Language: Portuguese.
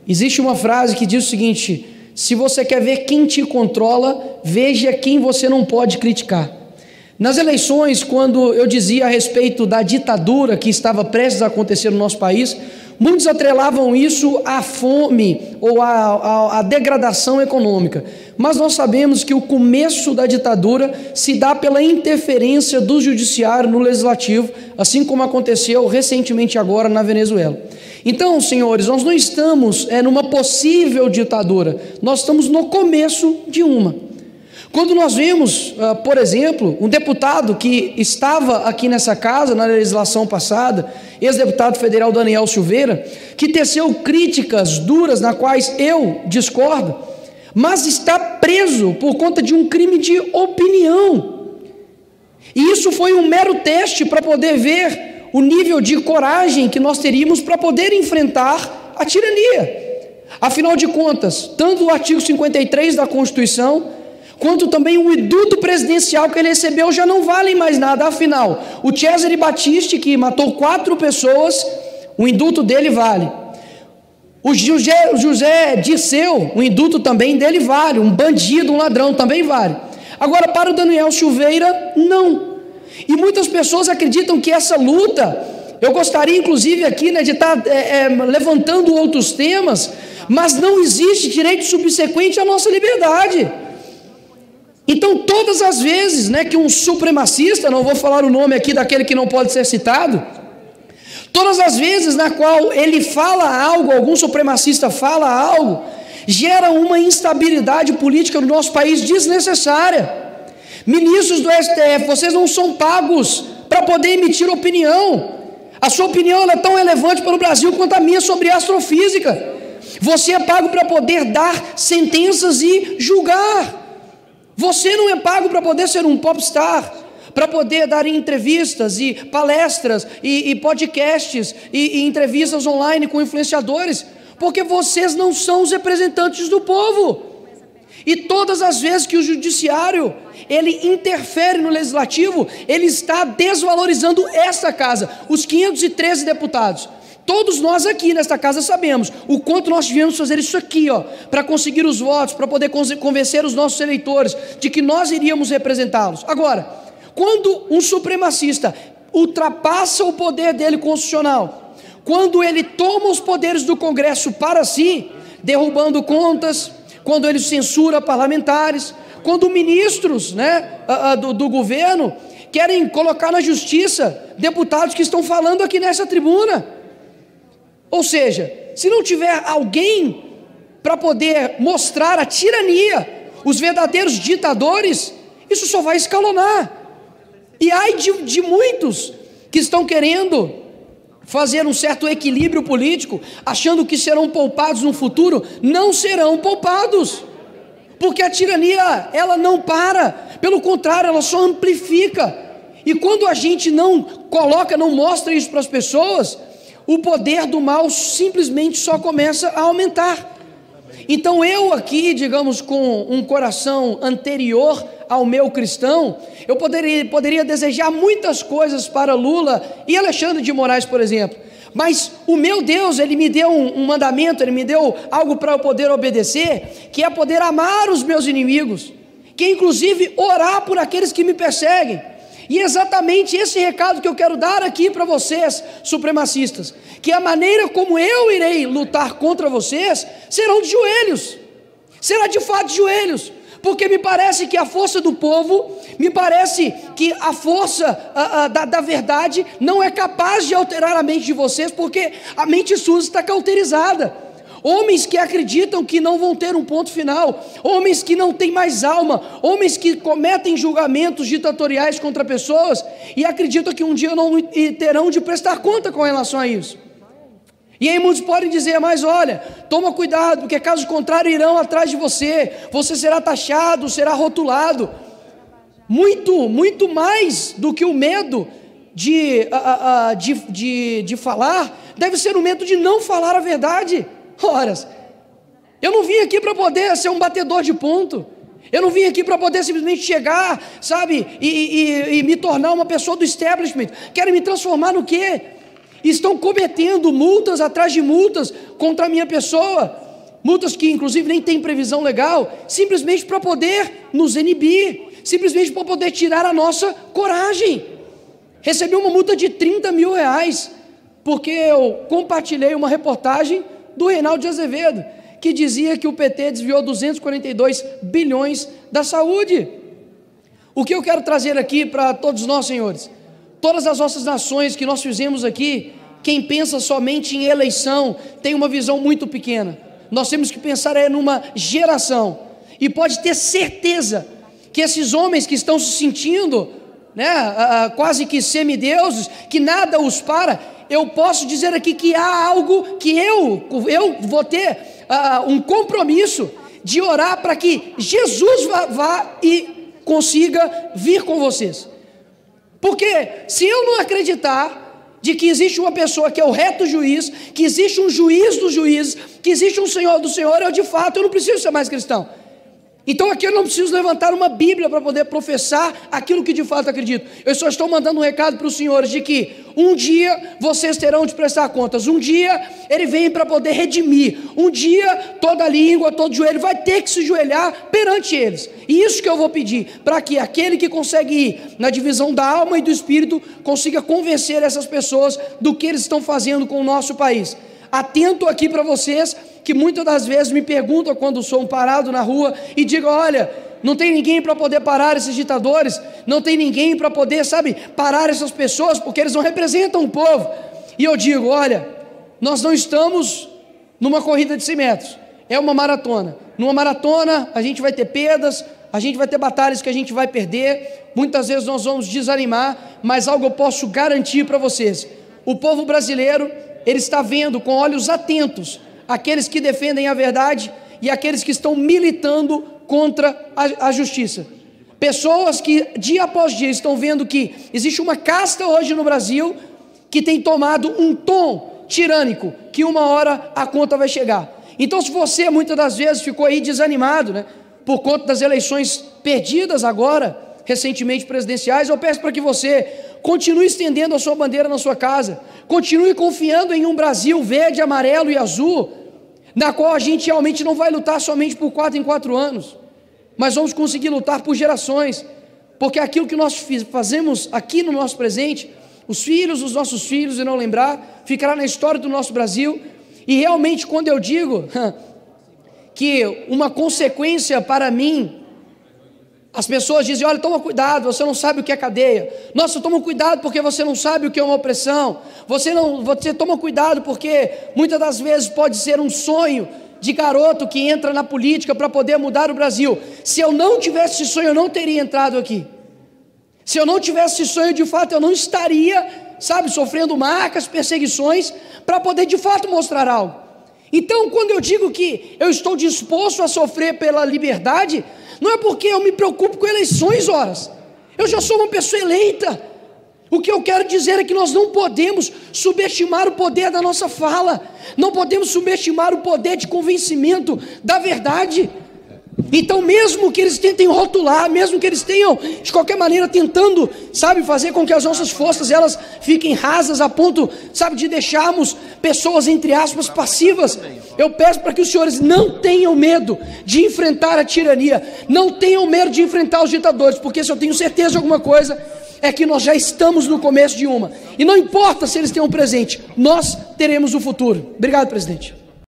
Existe uma frase que diz o seguinte: se você quer ver quem te controla, veja quem você não pode criticar. Nas eleições, quando eu dizia a respeito da ditadura que estava prestes a acontecer no nosso país, muitos atrelavam isso à fome ou à degradação econômica. Mas nós sabemos que o começo da ditadura se dá pela interferência do judiciário no legislativo, assim como aconteceu recentemente agora na Venezuela. Então, senhores, nós não estamos numa possível ditadura, nós estamos no começo de uma. Quando nós vemos, por exemplo, um deputado que estava aqui nessa casa na legislação passada, ex-deputado federal Daniel Silveira, que teceu críticas duras, nas quais eu discordo, mas está preso por conta de um crime de opinião. E isso foi um mero teste para poder ver o nível de coragem que nós teríamos para poder enfrentar a tirania. Afinal de contas, tanto o artigo 53 da Constituição, quanto também o indulto presidencial que ele recebeu já não valem mais nada. Afinal, o Cesare Battisti, que matou 4 pessoas, o indulto dele vale. O José Dirceu, o indulto também dele vale. Um bandido, um ladrão também vale. Agora, para o Daniel Silveira, não. E muitas pessoas acreditam que essa luta, eu gostaria inclusive aqui de estar levantando outros temas, mas não existe direito subsequente à nossa liberdade. Então, todas as vezes que um supremacista, não vou falar o nome aqui daquele que não pode ser citado, todas as vezes na qual ele fala algo, algum supremacista fala algo, gera uma instabilidade política no nosso país desnecessária. Ministros do STF, vocês não são pagos para poder emitir opinião. A sua opinião é tão relevante para o Brasil quanto a minha sobre astrofísica. Você é pago para poder dar sentenças e julgar. Você não é pago para poder ser um popstar, para poder dar entrevistas e palestras e podcasts e entrevistas online com influenciadores, porque vocês não são os representantes do povo. E todas as vezes que o judiciário ele interfere no legislativo, ele está desvalorizando esta casa, os 513 deputados. Todos nós aqui nesta casa sabemos o quanto nós tivemos fazer isso aqui, para conseguir os votos, para poder convencer os nossos eleitores de que nós iríamos representá-los. Agora, quando um supremacista ultrapassa o poder dele constitucional, quando ele toma os poderes do Congresso para si, derrubando contas, quando ele censura parlamentares, quando ministros do governo querem colocar na justiça deputados que estão falando aqui nessa tribuna. Ou seja, se não tiver alguém para poder mostrar a tirania, os verdadeiros ditadores, isso só vai escalonar. E ai de muitos que estão querendo fazer um certo equilíbrio político, achando que serão poupados no futuro, não serão poupados. Porque a tirania, ela não para, pelo contrário, ela só amplifica. E quando a gente não coloca, não mostra isso para as pessoas, o poder do mal simplesmente só começa a aumentar. Então eu aqui, digamos, com um coração anterior ao meu cristão, eu poderia desejar muitas coisas para Lula e Alexandre de Moraes, por exemplo, mas o meu Deus, Ele me deu um mandamento, Ele me deu algo para eu poder obedecer, que é poder amar os meus inimigos, que é inclusive orar por aqueles que me perseguem. E exatamente esse recado que eu quero dar aqui para vocês, supremacistas, que a maneira como eu irei lutar contra vocês, serão de joelhos, será de fato de joelhos, porque me parece que a força do povo, me parece que a força da verdade não é capaz de alterar a mente de vocês, porque a mente sua está cauterizada. Homens que acreditam que não vão ter um ponto final, homens que não têm mais alma, homens que cometem julgamentos ditatoriais contra pessoas e acreditam que um dia não terão de prestar conta com relação a isso. E aí muitos podem dizer, mas olha, toma cuidado, porque caso contrário irão atrás de você, você será taxado, será rotulado. Muito mais do que o medo de falar, deve ser o medo de não falar a verdade. Ora, eu não vim aqui para poder ser um batedor de ponto, eu não vim aqui para poder simplesmente chegar, sabe, e me tornar uma pessoa do establishment. Querem me transformar no quê? estão cometendo multas atrás de multas contra a minha pessoa, multas que inclusive nem tem previsão legal, simplesmente para poder nos inibir, simplesmente para poder tirar a nossa coragem. Recebi uma multa de R$30 mil, porque eu compartilhei uma reportagem do Reinaldo de Azevedo, que dizia que o PT desviou 242 bilhões da saúde. O que eu quero trazer aqui para todos nós, senhores? Todas as nossas nações que nós fizemos aqui, quem pensa somente em eleição, tem uma visão muito pequena. Nós temos que pensar numa geração, e pode ter certeza que esses homens que estão se sentindo, quase que semideuses, que nada os para, eu posso dizer aqui que há algo que eu vou ter um compromisso de orar para que Jesus vá e consiga vir com vocês. Porque se eu não acreditar de que existe uma pessoa que é o reto juiz, que existe um juiz dos juízes, que existe um Senhor do Senhor, eu não preciso ser mais cristão. Então aqui eu não preciso levantar uma Bíblia para poder professar aquilo que de fato acredito. Eu só estou mandando um recado para os senhores de que um dia vocês terão de prestar contas, um dia Ele vem para poder redimir, um dia toda língua, todo joelho vai ter que se joelhar perante eles. E isso que eu vou pedir, para que aquele que consegue ir na divisão da alma e do espírito, consiga convencer essas pessoas do que eles estão fazendo com o nosso país. Atento aqui para vocês, que muitas das vezes me perguntam quando sou parado na rua e digo, olha, não tem ninguém para poder parar esses ditadores, não tem ninguém para poder, parar essas pessoas, porque eles não representam o povo. E eu digo, olha, nós não estamos numa corrida de 100 metros, é uma maratona. Numa maratona a gente vai ter perdas, a gente vai ter batalhas que a gente vai perder, muitas vezes nós vamos desanimar, mas algo eu posso garantir para vocês, o povo brasileiro, ele está vendo com olhos atentos aqueles que defendem a verdade e aqueles que estão militando contra a justiça. Pessoas que dia após dia estão vendo que existe uma casta hoje no Brasil que tem tomado um tom tirânico, que uma hora a conta vai chegar. Então, se você muitas das vezes ficou aí desanimado, por conta das eleições perdidas agora, recentemente presidenciais, eu peço para que você continue estendendo a sua bandeira na sua casa, continue confiando em um Brasil verde, amarelo e azul, na qual a gente realmente não vai lutar somente por 4 em 4 anos, mas vamos conseguir lutar por gerações, porque aquilo que nós fazemos aqui no nosso presente, os filhos dos nossos filhos irão lembrar, ficará na história do nosso Brasil. E realmente quando eu digo que uma consequência para mim, as pessoas dizem, olha, toma cuidado, você não sabe o que é cadeia. Nossa, toma cuidado porque você não sabe o que é uma opressão. Você toma cuidado porque muitas das vezes pode ser um sonho de garoto que entra na política para poder mudar o Brasil. Se eu não tivesse esse sonho, eu não teria entrado aqui. Se eu não tivesse esse sonho, de fato, eu não estaria, sofrendo marcas, perseguições, para poder de fato mostrar algo. Então, quando eu digo que eu estou disposto a sofrer pela liberdade, não é porque eu me preocupo com eleições, horas. Eu já sou uma pessoa eleita. O que eu quero dizer é que nós não podemos subestimar o poder da nossa fala, não podemos subestimar o poder de convencimento da verdade. Então, mesmo que eles tentem rotular, mesmo que eles tenham, de qualquer maneira, tentando, fazer com que as nossas forças, elas fiquem rasas a ponto, de deixarmos pessoas, entre aspas, passivas, eu peço para que os senhores não tenham medo de enfrentar a tirania, não tenham medo de enfrentar os ditadores, porque se eu tenho certeza de alguma coisa, é que nós já estamos no começo de uma, e não importa se eles tenham presente, nós teremos o futuro. Obrigado, presidente.